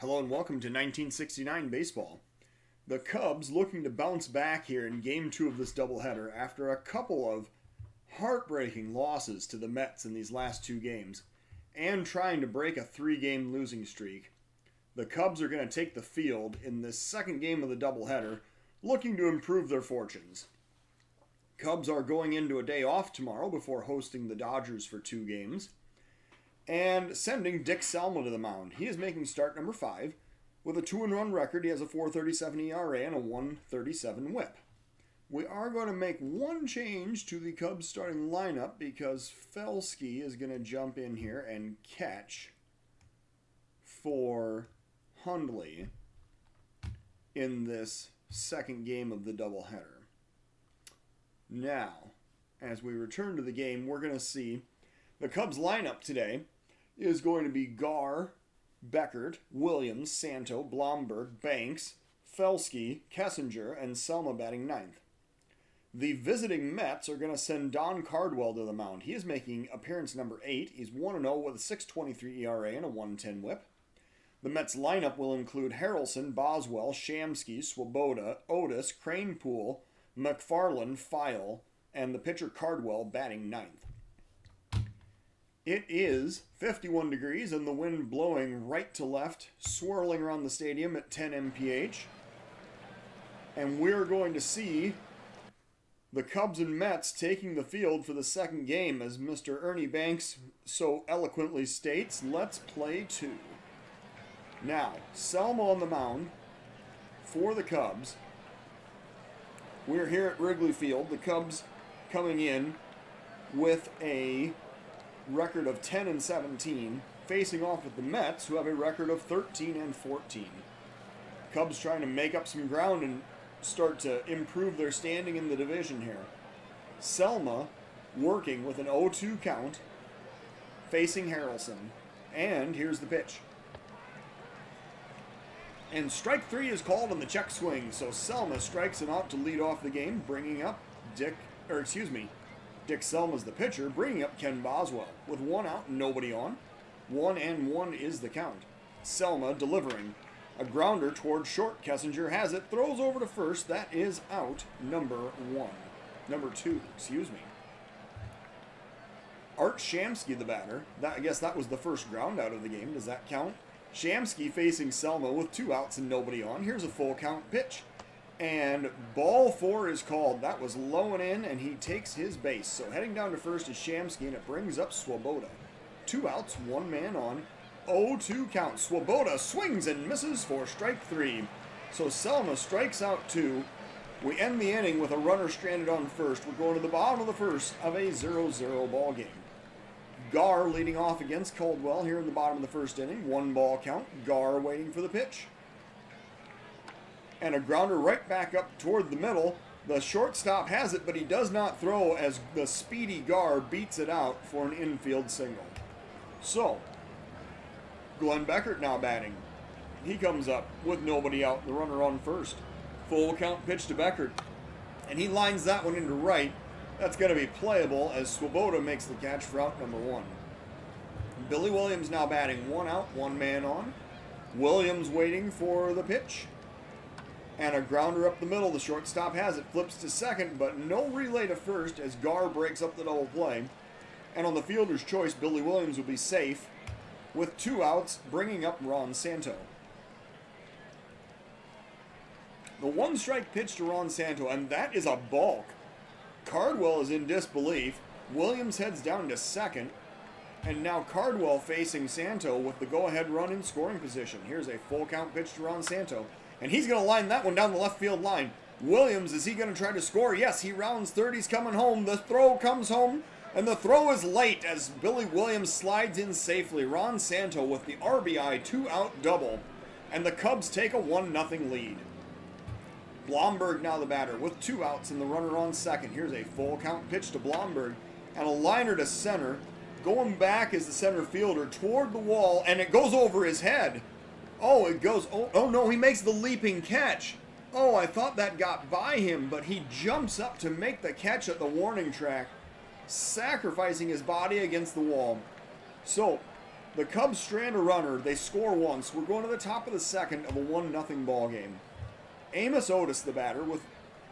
Hello and welcome to 1969 baseball. The Cubs looking to bounce back here in game 2 of this doubleheader after a couple of heartbreaking losses to the Mets in these last 2 games and trying to break a 3-game losing streak. The Cubs are going to take the field in this second game of the doubleheader looking to improve their fortunes. Cubs are going into a day off tomorrow before hosting the Dodgers for 2 games. And sending Dick Selma to the mound. He is making start number 5. With a 2-1 record, he has a 4.37 ERA and a 1.37 WHIP. We are going to make one change to the Cubs starting lineup because Felsky is going to jump in here and catch for Hundley in this second game of the doubleheader. Now, as we return to the game, we're going to see the Cubs lineup today is going to be Gar, Beckert, Williams, Santo, Blomberg, Banks, Felsky, Kessinger, and Selma batting 9th. The visiting Mets are going to send Don Cardwell to the mound. He is making appearance number 8. He's 1-0 with a 6.23 ERA and a 1.10 WHIP. The Mets lineup will include Harrelson, Boswell, Shamsky, Swoboda, Otis, Cranepool, McFarland, File, and the pitcher Cardwell batting 9th. It is 51 degrees and the wind blowing right to left, swirling around the stadium at 10 mph. And we're going to see the Cubs and Mets taking the field for the second game, as Mr. Ernie Banks so eloquently states, let's play 2. Now, Selma on the mound for the Cubs. We're here at Wrigley Field. The Cubs coming in with a record of 10-17, facing off with the Mets, who have a record of 13-14. Cubs trying to make up some ground and start to improve their standing in the division here. Selma working with an 0-2 count, facing Harrelson. And here's the pitch. And strike 3 is called on the check swing, so Selma strikes him out to lead off the game, bringing up Dick Selma's the pitcher, bringing up Ken Boswell. With 1 out and nobody on, 1-1 is the count. Selma delivering a grounder towards short. Kessinger has it, throws over to first. That is out number 2. Art Shamsky, the batter. I guess that was the first ground out of the game. Does that count? Shamsky facing Selma with 2 outs and nobody on. Here's a full count pitch. And ball 4 is called. That was low and in, and he takes his base. So heading down to first is Shamsky, and it brings up Swoboda. 2 outs, 1 man on. 0-2 count. Swoboda swings and misses for strike 3. So Selma strikes out 2. We end the inning with a runner stranded on first. We're going to the bottom of the first of a 0-0 ball game. Gar leading off against Caldwell here in the bottom of the first inning. 1 ball count. Gar waiting for the pitch. And a grounder right back up toward the middle. The shortstop has it, but he does not throw as the speedy Gar beats it out for an infield single. So, Glenn Beckert now batting. He comes up with nobody out, the runner on first. Full count pitch to Beckert. And he lines that one into right. That's going to be playable as Swoboda makes the catch for out number 1. Billy Williams now batting. 1 out, 1 man on. Williams waiting for the pitch. And a grounder up the middle. The shortstop has it. Flips to second, but no relay to first as Gar breaks up the double play. And on the fielder's choice, Billy Williams will be safe with 2 outs, bringing up Ron Santo. The 1-strike pitch to Ron Santo, and that is a balk. Cardwell is in disbelief. Williams heads down to second. And now Cardwell facing Santo with the go-ahead run in scoring position. Here's a full count pitch to Ron Santo. And he's going to line that one down the left field line. Williams, is he going to try to score? Yes, he rounds third. He's coming home. The throw comes home, and the throw is late as Billy Williams slides in safely. Ron Santo with the RBI 2-out double, and the Cubs take a 1-0 lead. Blomberg now the batter with 2 outs and the runner on second. Here's a full count pitch to Blomberg, and a liner to center. Going back is the center fielder toward the wall, and it goes over his head. Oh, it goes, oh no, he makes the leaping catch. Oh, I thought that got by him, but he jumps up to make the catch at the warning track, sacrificing his body against the wall. So, The Cubs strand a runner. They score once. We're going to the top of the second of a 1-0 ball game. Amos Otis, the batter, with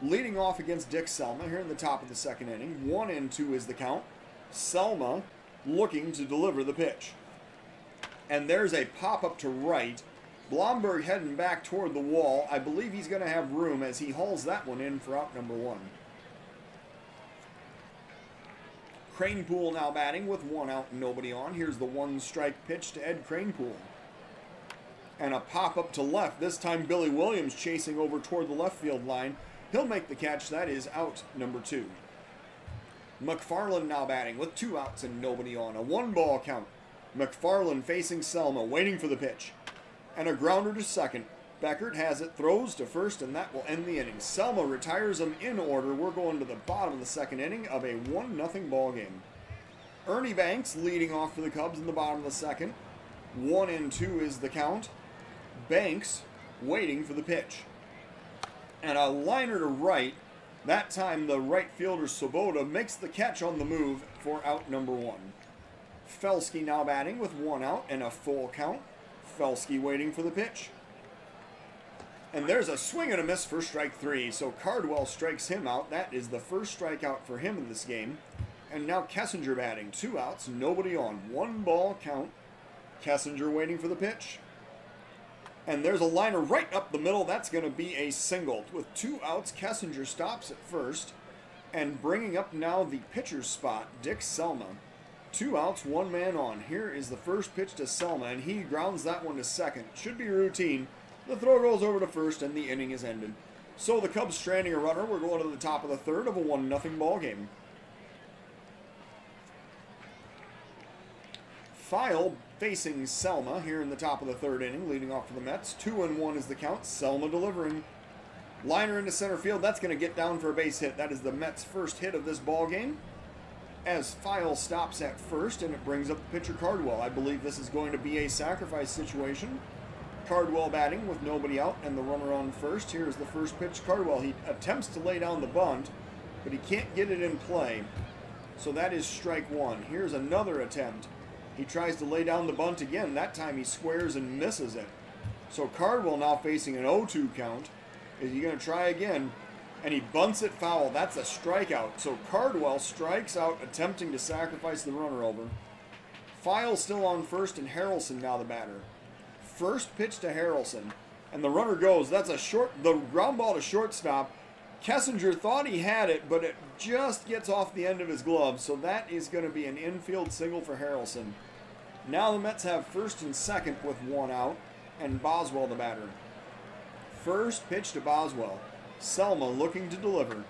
leading off against Dick Selma here in the top of the second inning. 1-2 is the count. Selma looking to deliver the pitch. And there's a pop-up to right. Blomberg heading back toward the wall. I believe he's going to have room as he hauls that one in for out number 1. Kranepool now batting with 1 out and nobody on. Here's the 1-strike pitch to Ed Kranepool. And a pop-up to left. This time Billy Williams chasing over toward the left field line. He'll make the catch. That is out number 2. McFarland now batting with 2 outs and nobody on. A 1-ball count. McFarland facing Selma, waiting for the pitch. And a grounder to second. Beckert has it, throws to first, and that will end the inning. Selma retires him in order. We're going to the bottom of the second inning of a 1-0 ball game. Ernie Banks leading off for the Cubs in the bottom of the second. 1-2 is the count. Banks waiting for the pitch. And a liner to right. That time the right fielder Svoboda makes the catch on the move for out number 1. Felsky now batting with 1 out and a full count. Felsky waiting for the pitch. And there's a swing and a miss for strike 3. So Cardwell strikes him out. That is the first strikeout for him in this game. And now Kessinger batting. 2 outs, nobody on. 1-ball count. Kessinger waiting for the pitch. And there's a liner right up the middle. That's going to be a single. With 2 outs, Kessinger stops at first. And bringing up now the pitcher's spot, Dick Selma. 2 outs, 1 man on. Here is the first pitch to Selma, and he grounds that one to second. Should be routine. The throw goes over to first, and the inning is ended. So the Cubs stranding a runner. We're going to the top of the third of a 1-0 ball game. File facing Selma here in the top of the third inning, leading off for the Mets. 2-1 is the count. Selma delivering. Liner into center field. That's going to get down for a base hit. That is the Mets' first hit of this ball game. As File stops at first, and it brings up the pitcher Cardwell. I believe this is going to be a sacrifice situation. Cardwell batting with nobody out and the runner on first. Here's the first pitch. Cardwell, he attempts to lay down the bunt, but he can't get it in play. So that is strike 1. Here's another attempt. He tries to lay down the bunt again. That time he squares and misses it. So Cardwell now facing an 0-2 count. Is he going to try again? And he bunts it foul. That's a strikeout. So Cardwell strikes out, attempting to sacrifice the runner over. File still on first, and Harrelson now the batter. First pitch to Harrelson, and the runner goes. That's the ground ball to shortstop. Kessinger thought he had it, but it just gets off the end of his glove. So that is going to be an infield single for Harrelson. Now the Mets have first and second with 1 out, and Boswell the batter. First pitch to Boswell. Selma looking to deliver.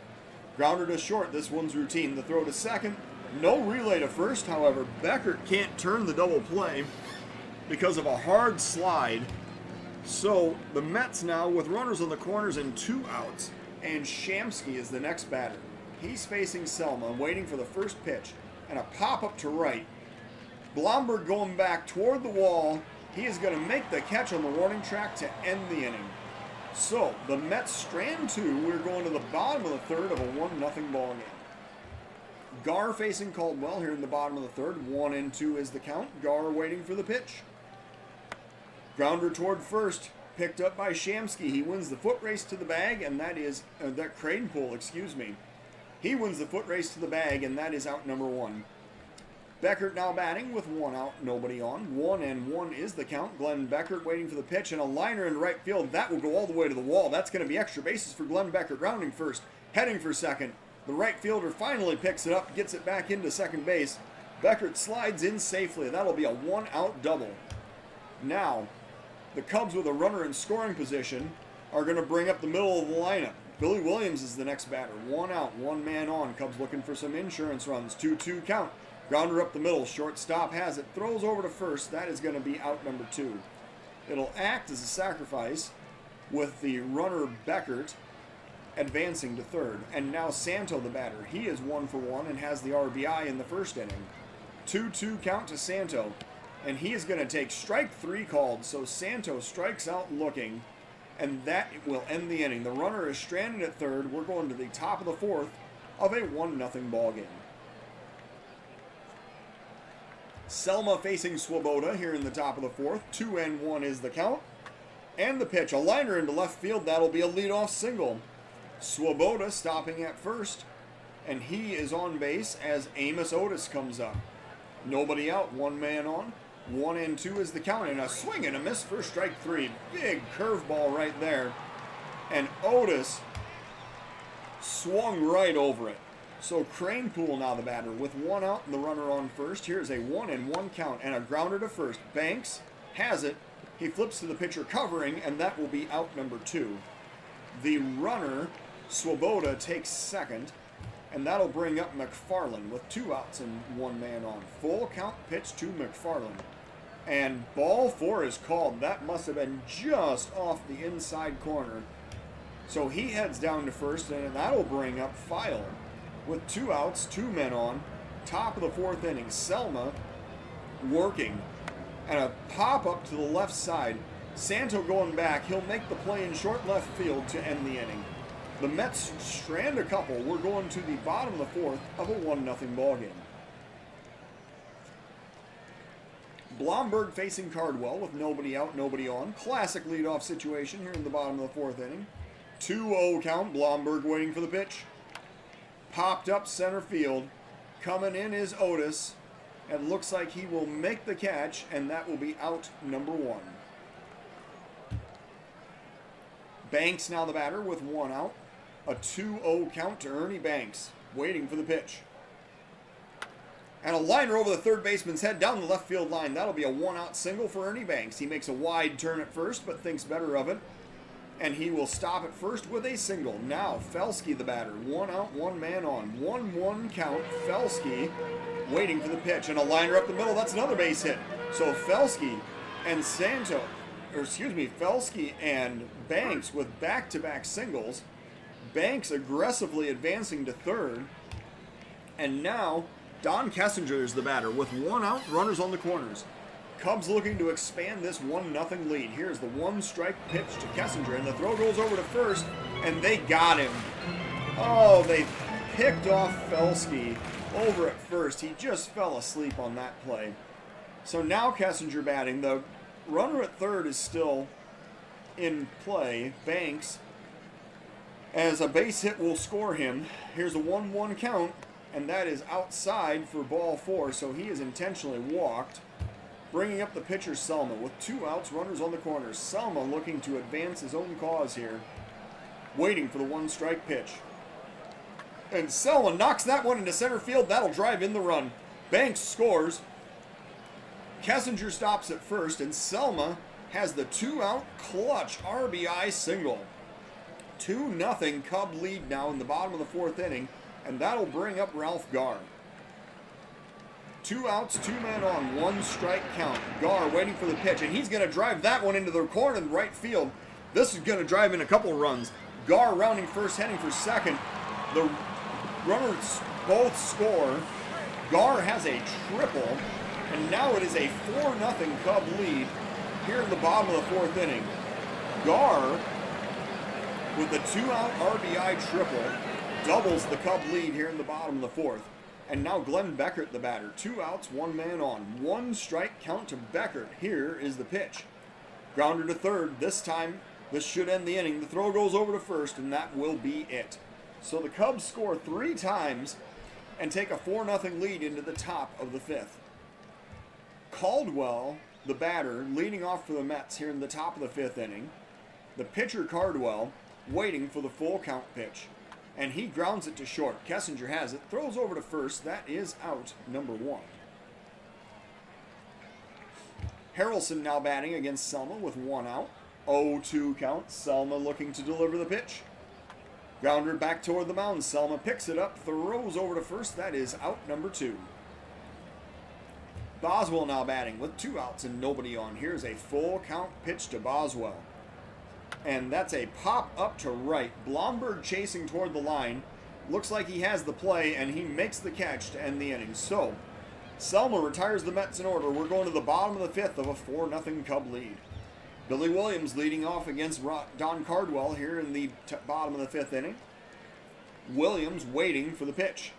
Grounder to short. This one's routine. The throw to second. No relay to first. However, Beckert can't turn the double play because of a hard slide. So the Mets now with runners on the corners and 2 outs. And Shamsky is the next batter. He's facing Selma, waiting for the first pitch. And a pop-up to right. Blomberg going back toward the wall. He is going to make the catch on the warning track to end the inning. So, the Mets strand 2. We're going to the bottom of the third of a 1-0 ball game. Gar facing Caldwell here in the bottom of the third. 1-2 is the count. Gar waiting for the pitch. Grounder toward first. Picked up by Shamsky. He wins the foot race to the bag, and that is Kranepool, excuse me. He wins the foot race to the bag, and that is out number 1. Beckert now batting with 1 out, nobody on. 1-1 is the count. Glenn Beckert waiting for the pitch, and a liner in right field. That will go all the way to the wall. That's going to be extra bases for Glenn Beckert. Rounding first, heading for second. The right fielder finally picks it up, gets it back into second base. Beckert slides in safely. That'll be a 1-out double. Now, the Cubs with a runner in scoring position are going to bring up the middle of the lineup. Billy Williams is the next batter. 1 out, 1 man on. Cubs looking for some insurance runs. 2-2 count. Grounder up the middle. Shortstop has it. Throws over to first. That is going to be out number 2. It'll act as a sacrifice with the runner Beckert advancing to third. And now Santo the batter. He is 1 for 1 and has the RBI in the first inning. 2-2 count to Santo. And he is going to take strike 3 called. So Santo strikes out looking. And that will end the inning. The runner is stranded at third. We're going to the top of the fourth of a 1-0 ball game. Selma facing Swoboda here in the top of the fourth. 2-1 is the count. And the pitch, a liner into left field. That'll be a leadoff single. Swoboda stopping at first. And he is on base as Amos Otis comes up. Nobody out, one man on. 1-2 is the count. And a swing and a miss for strike three. Big curveball right there. And Otis swung right over it. So Kranepool now the batter with one out and the runner on first. Here's a 1-1 count and a grounder to first. Banks has it. He flips to the pitcher covering, and that will be out number 2. The runner, Swoboda, takes second, and that'll bring up McFarland with 2 outs and 1 man on. Full count pitch to McFarland. And ball 4 is called. That must have been just off the inside corner. So he heads down to first, and that'll bring up File. With 2 outs, 2 men on, top of the fourth inning, Selma working, and a pop up to the left side. Santo going back. He'll make the play in short left field to end the inning. The Mets strand a couple. We're going to the bottom of the fourth of a 1-0 ball game. Blomberg facing Cardwell with nobody out, nobody on. Classic leadoff situation here in the bottom of the fourth inning. 2-0 count. Blomberg waiting for the pitch. Popped up center field. Coming in is Otis. And looks like he will make the catch, and that will be out number 1. Banks now the batter with 1 out. A 2-0 count to Ernie Banks. Waiting for the pitch. And a liner over the third baseman's head down the left field line. That'll be a 1-out single for Ernie Banks. He makes a wide turn at first, but thinks better of it. And he will stop at first with a single. Now, Felsky the batter. 1 out, 1 man on. 1-1 count. Felsky waiting for the pitch. And a liner up the middle. That's another base hit. So Felsky and Felsky and Banks with back-to-back singles. Banks aggressively advancing to third. And now, Don Kessinger is the batter with 1 out, runners on the corners. Cubs looking to expand this 1-0 lead. Here's the 1-strike pitch to Kessinger, and the throw goes over to first, and they got him. Oh, they picked off Felsky over at first. He just fell asleep on that play. So now Kessinger batting. The runner at third is still in play. Banks, as a base hit will score him. Here's a 1-1 count, and that is outside for ball 4, so he is intentionally walked. Bringing up the pitcher, Selma, with 2 outs, runners on the corners. Selma looking to advance his own cause here. Waiting for the 1-strike pitch. And Selma knocks that one into center field. That'll drive in the run. Banks scores. Kessinger stops at first, and Selma has the 2-out clutch RBI single. 2-0 Cub lead now in the bottom of the fourth inning, and that'll bring up Ralph Garr. 2 outs, 2 men on, 1-strike count. Garr waiting for the pitch, and he's going to drive that one into the corner in right field. This is going to drive in a couple runs. Garr rounding first, heading for second. The runners both score. Garr has a triple, and now it is a 4-0 Cub lead here in the bottom of the fourth inning. Garr, with the 2-out RBI triple, doubles the Cub lead here in the bottom of the fourth. And now Glenn Beckert, the batter. 2 outs, 1 man on. 1-strike count to Beckert. Here is the pitch. Grounder to third. This time, this should end the inning. The throw goes over to first, and that will be it. So the Cubs score 3 times and take a 4-0 lead into the top of the fifth. Caldwell, the batter, leading off for the Mets here in the top of the fifth inning. The pitcher, Cardwell, waiting for the full count pitch. And he grounds it to short. Kessinger has it, throws over to first. That is out number 1. Harrelson now batting against Selma with 1 out. 0-2 count. Selma looking to deliver the pitch. Grounder back toward the mound. Selma picks it up, throws over to first. That is out number 2. Boswell now batting with 2 outs and nobody on. Here's a full count pitch to Boswell. And that's a pop up to right. Blomberg chasing toward the line. Looks like he has the play, and he makes the catch to end the inning. So, Selma retires the Mets in order. We're going to the bottom of the fifth of a 4-0 Cub lead. Billy Williams leading off against Don Cardwell here in the bottom of the fifth inning. Williams waiting for the pitch.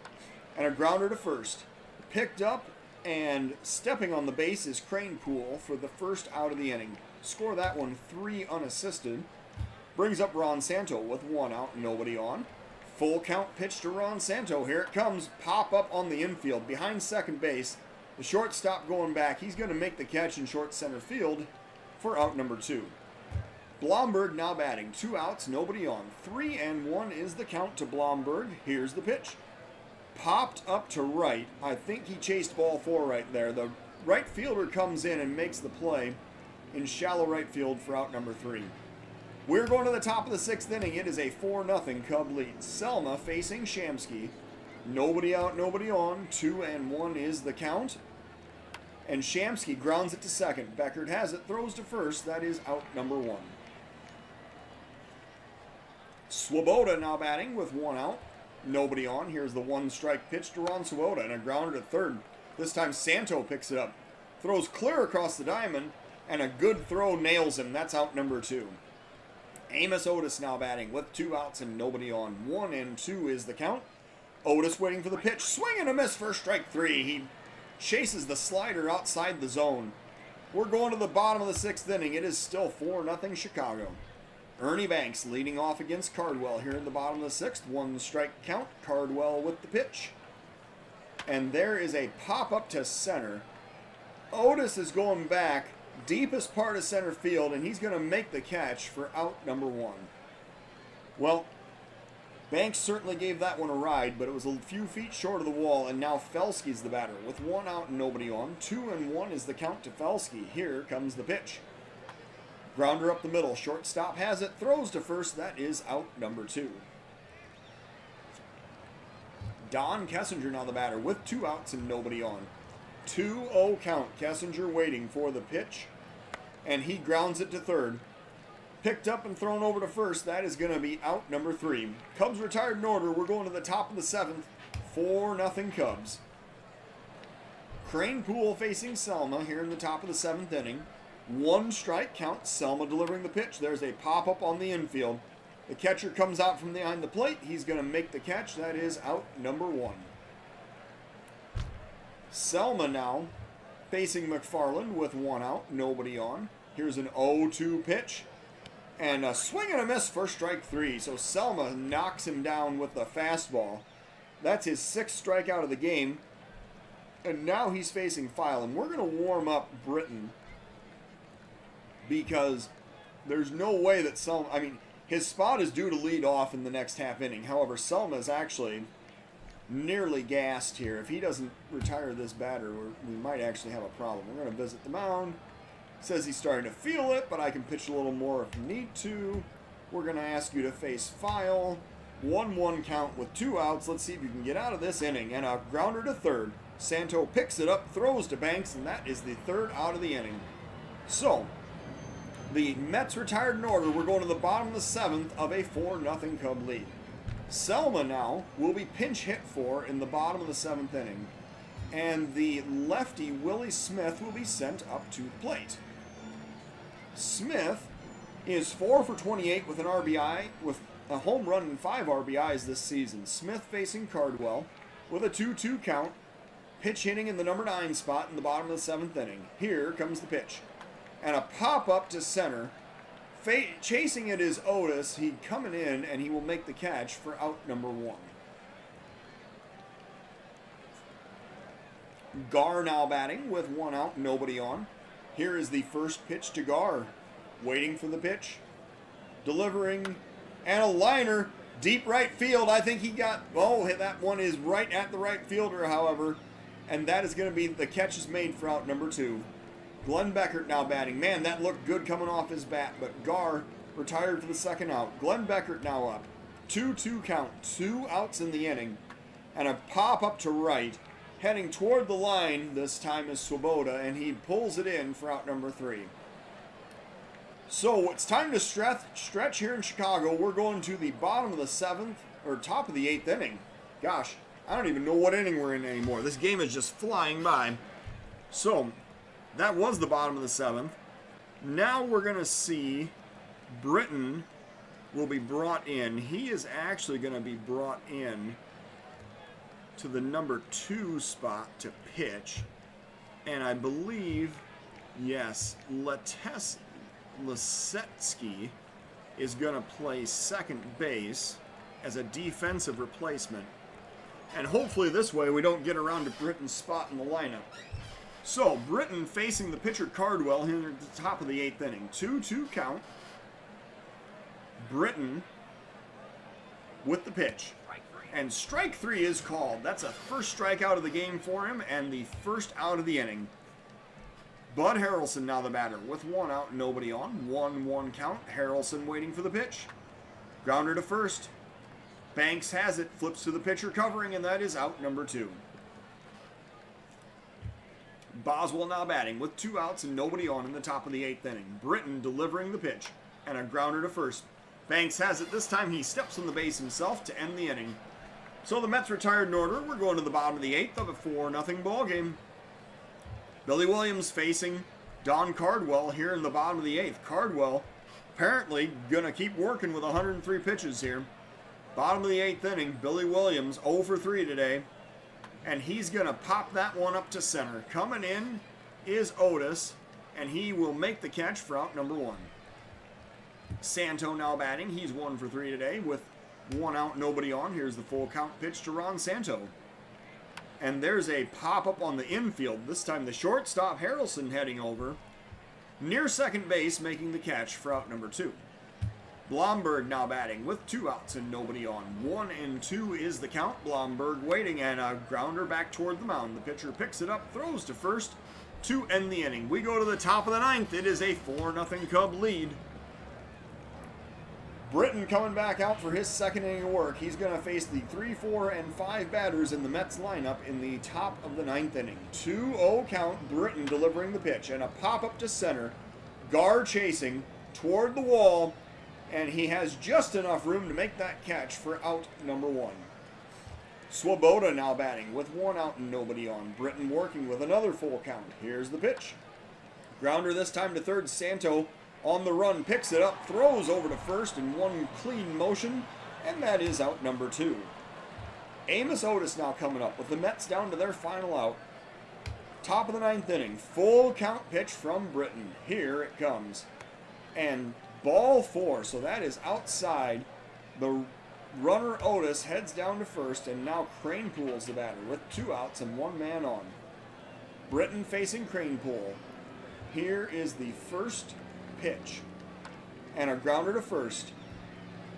And a grounder to first. Picked up And stepping on the base is Cranepool for the first out of the inning. Score that one 3 unassisted. Brings up Ron Santo with 1 out, nobody on. Full count pitch to Ron Santo. Here it comes. Pop up on the infield behind second base. The shortstop going back. He's going to make the catch in short center field for out number 2. Blomberg now batting. 2 outs, nobody on. 3-1 is the count to Blomberg. Here's the pitch. Popped up to right. I think he chased ball 4 right there. The right fielder comes in and makes the play in shallow right field for out number 3. We're going to the top of the 6th inning. It is a 4-0 Cub lead. Selma facing Shamsky. Nobody out, nobody on. 2-1 is the count. And Shamsky grounds it to second. Beckert has it, throws to first. That is out number 1. Swoboda now batting with 1 out. Nobody on. Here's the 1-strike pitch to Ron Swoboda and a grounder to third. This time Santo picks it up. Throws clear across the diamond and a good throw nails him. That's out number 2. Amos Otis now batting with 2 outs and nobody on. 1-2 is the count. Otis waiting for the pitch. Swing and a miss for strike 3. He chases the slider outside the zone. We're going to the bottom of the 6th inning. It is still 4-0 Chicago. Ernie Banks leading off against Cardwell here in the bottom of the 6th. 1-strike count. Cardwell with the pitch. And there is a pop up to center. Otis is going back deepest part of center field, and he's going to make the catch for out number 1. Well, Banks certainly gave that one a ride, but it was a few feet short of the wall, and now Felske's the batter with 1 out and nobody on. 2-1 is the count to Felske. Here comes the pitch. Grounder up the middle. Shortstop has it. Throws to first. That is out number 2. Don Kessinger now the batter with 2 outs and nobody on. 2-0 count. Kessinger waiting for the pitch. And he grounds it to third. Picked up and thrown over to first. That is going to be out number 3. Cubs retired in order. We're going to the top of the 7th. 4-0 Cubs. Cranepool facing Selma here in the top of the 7th inning. 1-strike count. Selma delivering the pitch. There's a pop-up on the infield. The catcher comes out from behind the plate. He's going to make the catch. That is out number 1. Selma now facing McFarland with 1 out. Nobody on. Here's an 0-2 pitch. And a swing and a miss for strike 3. So Selma knocks him down with the fastball. That's his 6th strikeout of the game. And now he's facing Filan. We're going to warm up Britton, because there's no way that Selma... I mean, his spot is due to lead off in the next half inning. However, Selma is actually nearly gassed here. If he doesn't retire this batter, we might actually have a problem. We're going to visit the mound. Says he's starting to feel it, but I can pitch a little more if need to. We're going to ask you to face File. 1-1 count with 2 outs. Let's see if you can get out of this inning. And a grounder to third. Santo picks it up, throws to Banks, and that is the 3rd out of the inning. So, the Mets retired in order. We're going to the bottom of the 7th of a 4-0 Cub lead. Selma now will be pinch hit for in the bottom of the 7th inning. And the lefty, Willie Smith, will be sent up to the plate. Smith is 4 for 28 with an RBI, with a home run and 5 RBIs this season. Smith facing Cardwell with a 2-2 count. Pitch hitting in the number 9 spot in the bottom of the 7th inning. Here comes the pitch. And a pop-up to center. Chasing it is Otis. He's coming in, and he will make the catch for out number 1. Gar now batting with 1 out, nobody on. Here is the first pitch to Gar. Waiting for the pitch. Delivering. And a liner. Deep right field. I think he got... Oh, that one is right at the right fielder, however. And that is going to be... The catch is made for out number 2. Glenn Beckert now batting. Man, that looked good coming off his bat, but Gar retired for the 2nd out. Glenn Beckert now up. 2-2 count. 2 outs in the inning. And a pop up to right. Heading toward the line, this time is Swoboda, and he pulls it in for out number 3. So it's time to stretch here in Chicago. We're going to the bottom of the 7th, or top of the 8th inning. Gosh, I don't even know what inning we're in anymore. This game is just flying by. So, that was the bottom of the 7th. Now we're going to see Britton will be brought in. He is actually going to be brought in to the number 2 spot to pitch. And I believe, yes, Lisetsky is going to play second base as a defensive replacement. And hopefully this way we don't get around to Britton's spot in the lineup. So, Britton facing the pitcher Cardwell here at the top of the 8th inning. 2-2 count. Britton with the pitch. And strike 3 is called. That's a first strikeout of the game for him and the first out of the inning. Bud Harrelson now the batter with 1 out, nobody on. 1-1 count. Harrelson waiting for the pitch. Grounder to first. Banks has it, flips to the pitcher covering, and that is out number 2. Boswell now batting with 2 outs and nobody on in the top of the 8th inning. Britton delivering the pitch and a grounder to first. Banks has it. This time he steps on the base himself to end the inning. So the Mets retired in order. We're going to the bottom of the 8th of a 4-0 ball game. Billy Williams facing Don Cardwell here in the bottom of the 8th. Cardwell apparently going to keep working with 103 pitches here. Bottom of the 8th inning, Billy Williams 0 for 3 today. And he's going to pop that one up to center. Coming in is Otis, and he will make the catch for out number 1. Santo now batting. He's 1 for 3 today with 1 out, nobody on. Here's the full count pitch to Ron Santo. And there's a pop-up on the infield. This time the shortstop, Harrelson, heading over. Near second base, making the catch for out number 2. Blomberg now batting with 2 outs and nobody on. 1-2 is the count. Blomberg waiting and a grounder back toward the mound. The pitcher picks it up, throws to first to end the inning. We go to the top of the 9th. It is a 4-0 Cub lead. Britton coming back out for his second inning of work. He's going to face the 3, 4, and 5 batters in the Mets lineup in the top of the 9th inning. 2-0 count. Britton delivering the pitch and a pop-up to center. Gar chasing toward the wall. And he has just enough room to make that catch for out number 1. Swoboda now batting with 1 out and nobody on. Britton working with another full count. Here's the pitch. Grounder this time to third. Santo on the run, picks it up, throws over to first in one clean motion, and that is out number 2. Amos Otis now coming up with the Mets down to their final out. Top of the 9th inning. Full count pitch from Britton. Here it comes. And ball 4, so that is outside. The runner Otis heads down to first, and now Kranepool's the batter with 2 outs and 1 man on. Britton facing Kranepool. Here is the first pitch. And a grounder to first.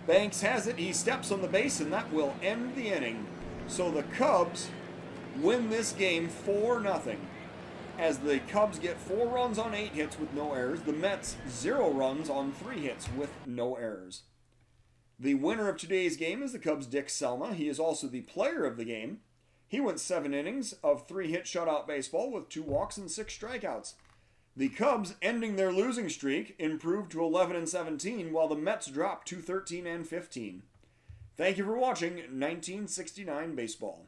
Banks has it. He steps on the base, and that will end the inning. So the Cubs win this game 4-0. As the Cubs get 4 runs on 8 hits with no errors. The Mets 0 runs on 3 hits with no errors. The winner of today's game is the Cubs' Dick Selma. He is also the player of the game. He went 7 innings of 3-hit shutout baseball with 2 walks and 6 strikeouts. The Cubs, ending their losing streak, improved to 11-17, while the Mets dropped to 13-15. Thank you for watching 1969 Baseball.